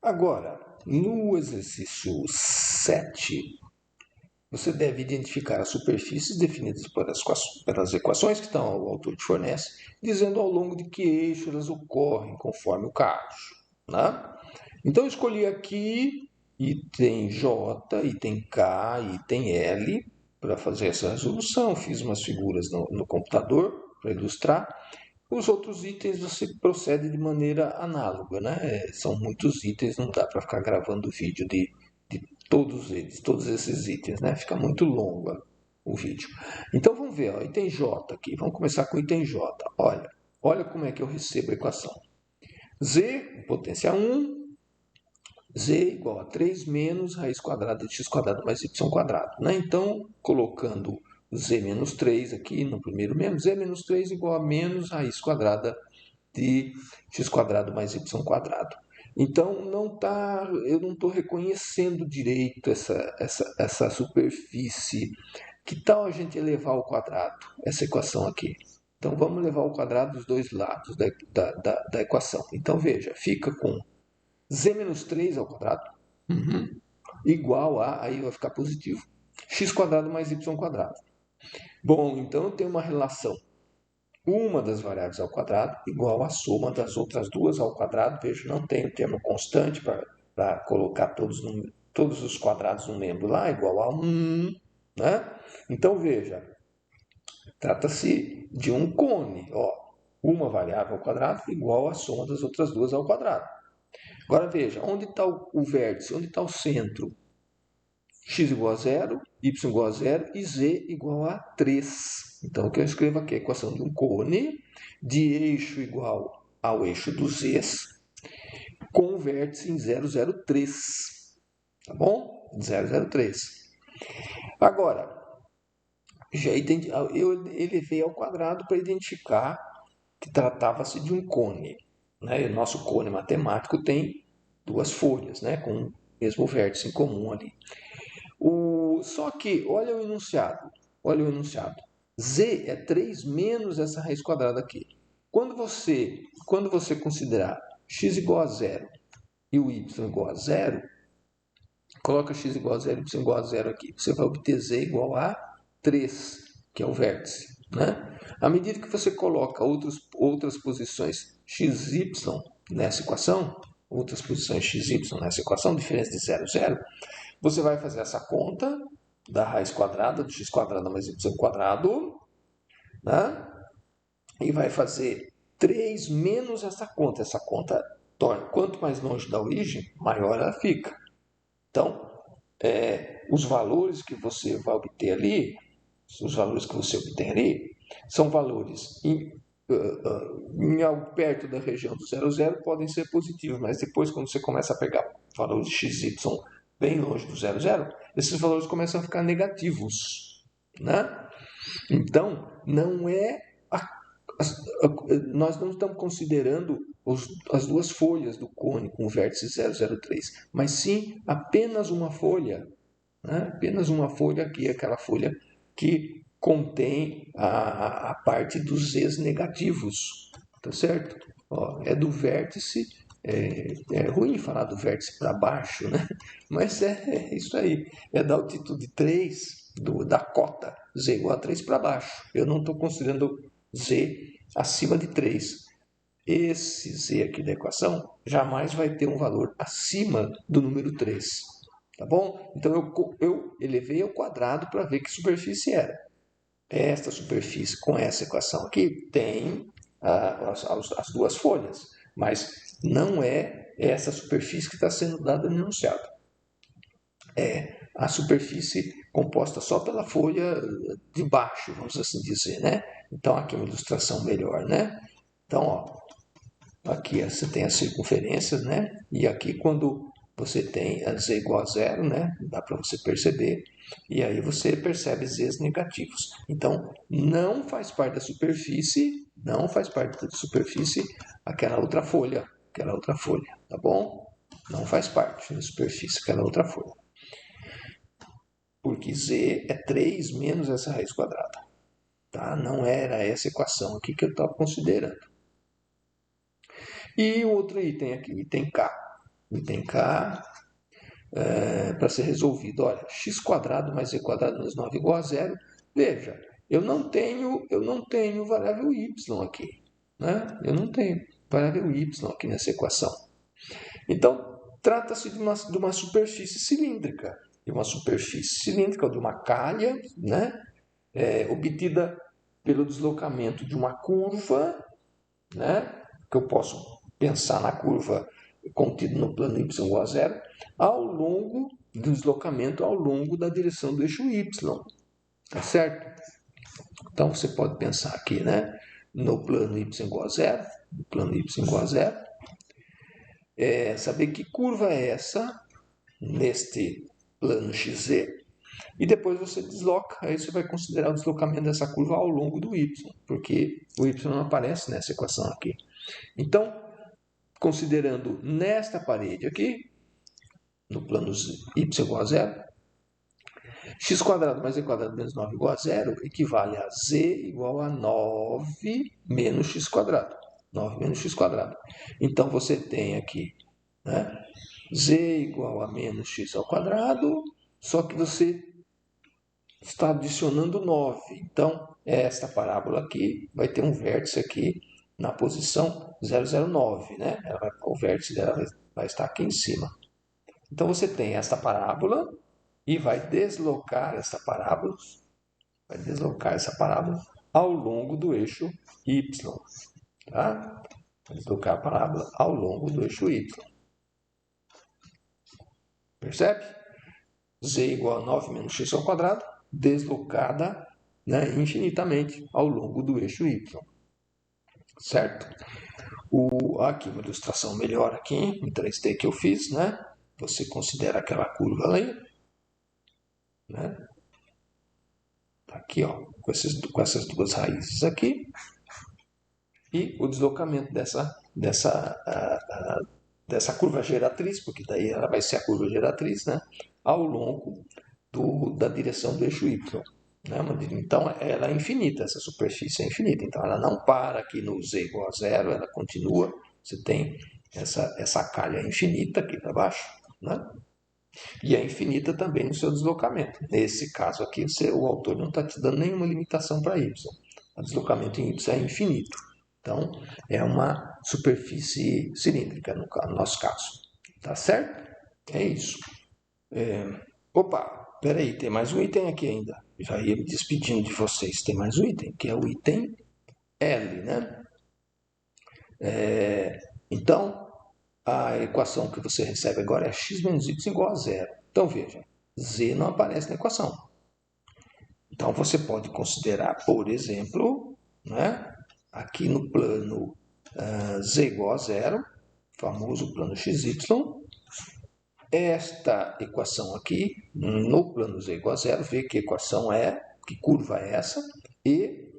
Agora, no exercício 7, você deve identificar as superfícies definidas pelas equações que o autor te fornece, dizendo ao longo de que eixo elas ocorrem conforme o caso. Né? Então, eu escolhi aqui item J, item K, item L, para fazer essa resolução. Fiz umas figuras no computador para ilustrar. Os outros itens você procede de maneira análoga, né? São muitos itens, não dá para ficar gravando vídeo de todos eles, todos esses itens, né? Fica muito longo o vídeo. Então vamos ver, ó, item J aqui. Vamos começar com o item J. Olha como é que eu recebo a equação. Z, potência 1, Z igual a 3 menos raiz quadrada de x quadrado mais y quadrado. Né? Então, colocando z menos 3 aqui no primeiro menos, z menos 3 igual a menos raiz quadrada de x quadrado mais y quadrado. Então, eu não estou reconhecendo direito essa superfície. Que tal a gente elevar ao quadrado essa equação aqui? Então, vamos levar ao quadrado os dois lados da equação. Então, veja, fica com z menos 3 ao quadrado igual a, aí vai ficar positivo, x quadrado mais y quadrado. Bom, então eu tenho uma relação. Uma das variáveis ao quadrado igual à soma das outras duas ao quadrado. Veja, não tenho termo constante para colocar todos os quadrados no membro lá, igual a 1. Né? Então, veja, trata-se de um cone. Ó, uma variável ao quadrado igual à soma das outras duas ao quadrado. Agora veja, onde está o vértice? Onde está o centro? X igual a 0, y igual a 0 e z igual a 3. Então, o que eu escrevo aqui é a equação de um cone de eixo igual ao eixo dos z's, com o vértice em 0,03. Tá bom? 0,03. Agora, eu elevei ao quadrado para identificar que tratava-se de um cone. Né? O nosso cone matemático tem duas folhas, né? Com o mesmo vértice em comum ali. Só que, olha o enunciado. Z é 3 menos essa raiz quadrada aqui. Quando você considerar x igual a 0 e o y igual a 0, coloca x igual a 0 e y igual a 0 aqui. Você vai obter z igual a 3, que é o vértice. Né? À medida que você coloca outras posições xy nessa equação, diferença de 0, 0, você vai fazer essa conta da raiz quadrada do x quadrado mais y quadrado, né? E vai fazer 3 menos essa conta. Essa conta torna, quanto mais longe da origem, maior ela fica. Então, os valores que você vai obter ali, são valores perto da região do 0, 0 podem ser positivos, mas depois, quando você começa a pegar valores de x, y bem longe do 0, 0, esses valores começam a ficar negativos. Né? Então, nós não estamos considerando as duas folhas do cone com o vértice 0,03, mas sim apenas uma folha. Né? Apenas uma folha aqui, aquela folha que contém a parte dos z's negativos. Tá certo? Ó, é do vértice. É ruim falar do vértice para baixo, né? Mas é isso aí. É da altitude 3, da cota z igual a 3 para baixo. Eu não estou considerando z acima de 3. Esse z aqui da equação jamais vai ter um valor acima do número 3. Tá bom? Então eu elevei ao quadrado para ver que superfície era. Esta superfície com essa equação aqui tem as duas folhas, mas não é essa superfície que está sendo dada no enunciado. É a superfície composta só pela folha de baixo, vamos assim dizer, né? Então aqui é uma ilustração melhor, né? Então, ó, aqui você tem as circunferências, né? E aqui quando você tem z igual a 0, né? Dá para você perceber. E aí você percebe z's negativos. Então, não faz parte da superfície aquela outra folha, tá bom? Não faz parte da superfície aquela outra folha. Porque z é 3 menos essa raiz quadrada. Tá? Não era essa equação aqui que eu estava considerando. E o outro item aqui, item K. item K, para ser resolvido. Olha, x² mais z² menos 9 igual a zero. Veja, eu não tenho variável y aqui, né? Eu não tenho variável y aqui nessa equação. Então, trata-se de uma superfície cilíndrica. De uma superfície cilíndrica, ou de uma calha, né? Obtida pelo deslocamento de uma curva, né? Que eu posso pensar na curva contida no plano y igual a zero, ao longo do deslocamento ao longo da direção do eixo y. Tá certo? Então, você pode pensar aqui, né? No plano y igual a zero, no plano y igual a zero, saber que curva é essa neste plano XZ, e depois você desloca, aí você vai considerar o deslocamento dessa curva ao longo do y, porque o y não aparece nessa equação aqui. Então, considerando nesta parede aqui, no plano y igual a zero, x² mais z² menos 9 igual a zero equivale a z igual a 9 menos x². 9 menos x². Então, você tem aqui, né, z igual a menos x ao quadrado, só que você está adicionando 9. Então, esta parábola aqui vai ter um vértice aqui na posição 009, né? O vértice dela vai estar aqui em cima. Então, você tem esta parábola e vai deslocar essa parábola ao longo do eixo y. Tá? Vai deslocar a parábola ao longo do eixo y. Percebe? Z igual a 9 menos x ao quadrado, deslocada, né, infinitamente ao longo do eixo y. Certo? Aqui uma ilustração melhor aqui, em 3D que eu fiz, né? Você considera aquela curva ali, né? Aqui, ó, com essas duas raízes aqui, e o deslocamento dessa curva geratriz, porque daí ela vai ser a curva geratriz, né? Ao longo da direção do eixo y. Né? Então, ela é infinita, essa superfície é infinita. Então, ela não para aqui no z igual a zero, ela continua. Você tem essa calha infinita aqui para baixo, né? E é infinita também no seu deslocamento. Nesse caso aqui, o autor não está te dando nenhuma limitação para y. O deslocamento em y é infinito. Então, é uma superfície cilíndrica, no nosso caso. Tá certo? É isso. Opa, peraí, tem mais um item aqui ainda. Já ia me despedindo de vocês. Tem mais um item, que é o item L, né? Então, a equação que você recebe agora é x menos y igual a zero. Então, veja, z não aparece na equação. Então, você pode considerar, por exemplo, né, aqui no plano z igual a zero, famoso plano xy, esta equação aqui, no plano z igual a zero, ver que equação é, que curva é essa, e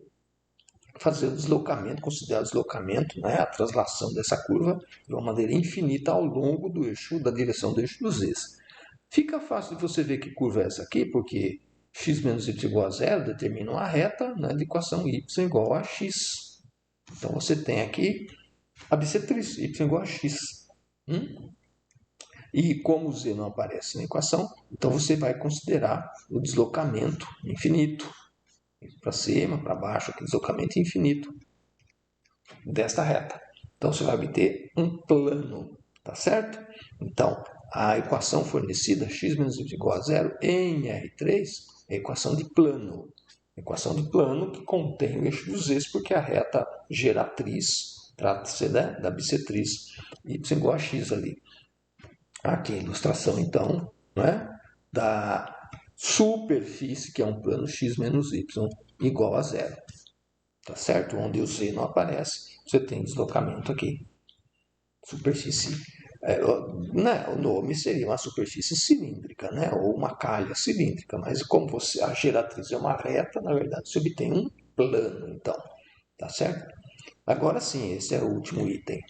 fazer o deslocamento, considerar o deslocamento, né, a translação dessa curva de uma maneira infinita ao longo do eixo, da direção do eixo dos z's. Fica fácil de você ver que curva é essa aqui, porque x menos y igual a zero determina uma reta, né, de equação y igual a x. Então, você tem aqui a bissetriz, y igual a x. E como o z não aparece na equação, então você vai considerar o deslocamento infinito. Para cima, para baixo, aquele deslocamento infinito desta reta. Então, você vai obter um plano, tá certo? Então, a equação fornecida, x menos y igual a zero, em R3, é a equação de plano. Equação de plano que contém o eixo dos z's, porque a reta geratriz trata-se da bissetriz y igual a x ali. Aqui a ilustração, então, né, da superfície, que é um plano x menos y igual a zero. Tá certo? Onde o z não aparece, você tem deslocamento aqui. Superfície, né, o nome seria uma superfície cilíndrica, né, ou uma calha cilíndrica, mas como a geratriz é uma reta, na verdade você obtém um plano, então. Tá certo? Agora sim, esse é o último item.